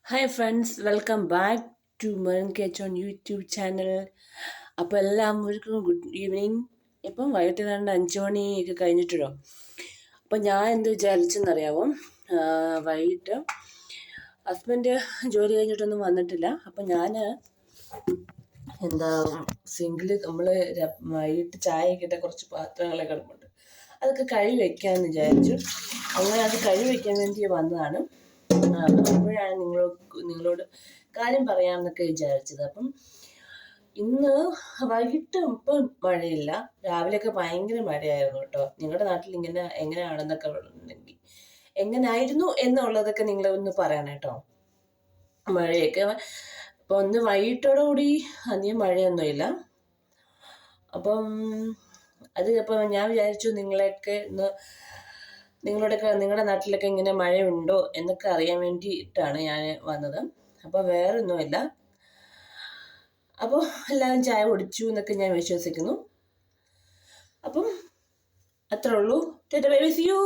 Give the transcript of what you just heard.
Hi friends, welcome back to Merin Kech on YouTube channel. അപ്പോൾ എല്ലാവർക്കും good evening. ഇപ്പം വൈകിട്ട് 5 മണിയൊക്കെ കഴിഞ്ഞിട്ടുണ്ടോ. അപ്പം ഞാൻ എന്ത് വിചാരിച്ചെന്നറിയാമോ, വൈകിട്ട് ഹസ്ബൻഡ് ജോലി കഴിഞ്ഞിട്ടൊന്നും വന്നിട്ടില്ല. അപ്പം ഞാൻ സിങ്കിൽ നമ്മൾ വൈകിട്ട് ചായയൊക്കെ ഇട്ട കുറച്ച് പാത്രങ്ങളൊക്കെ കിടപ്പുണ്ട്, അതൊക്കെ കഴുകി വയ്ക്കാമെന്ന് വിചാരിച്ചു. അങ്ങനെ അത് കഴുകി വയ്ക്കാൻ വേണ്ടി വന്നതാണ്. അപ്പോഴാണ് നിങ്ങളോട് കാര്യം പറയാമെന്നൊക്കെ വിചാരിച്ചത്. അപ്പം ഇന്ന് വൈകിട്ട് ഇപ്പം മഴയില്ല, രാവിലെയൊക്കെ ഭയങ്കര മഴയായിരുന്നു കേട്ടോ. നിങ്ങളുടെ നാട്ടിൽ എങ്ങനെയാണെന്നൊക്കെ ഉണ്ടെങ്കിൽ എങ്ങനായിരുന്നു എന്നുള്ളതൊക്കെ നിങ്ങൾ ഒന്ന് പറയണം കേട്ടോ. മഴയൊക്കെ ഇപ്പം ഒന്ന് വൈകിട്ടോടുകൂടി അധികം മഴയൊന്നുമില്ല. അപ്പം ഞാൻ വിചാരിച്ചു നിങ്ങളുടെ നാട്ടിലൊക്കെ ഇങ്ങനെ മഴയുണ്ടോ എന്നൊക്കെ അറിയാൻ വേണ്ടിയിട്ടാണ് ഞാൻ വന്നത്. അപ്പോൾ വേറെ ഒന്നുമില്ല. അപ്പോൾ എല്ലാവരും ചായ കുടിച്ചു എന്നൊക്കെ ഞാൻ വിശ്വസിക്കുന്നു. അപ്പം അത്രേ ഉള്ളൂ. Bye bye, see U.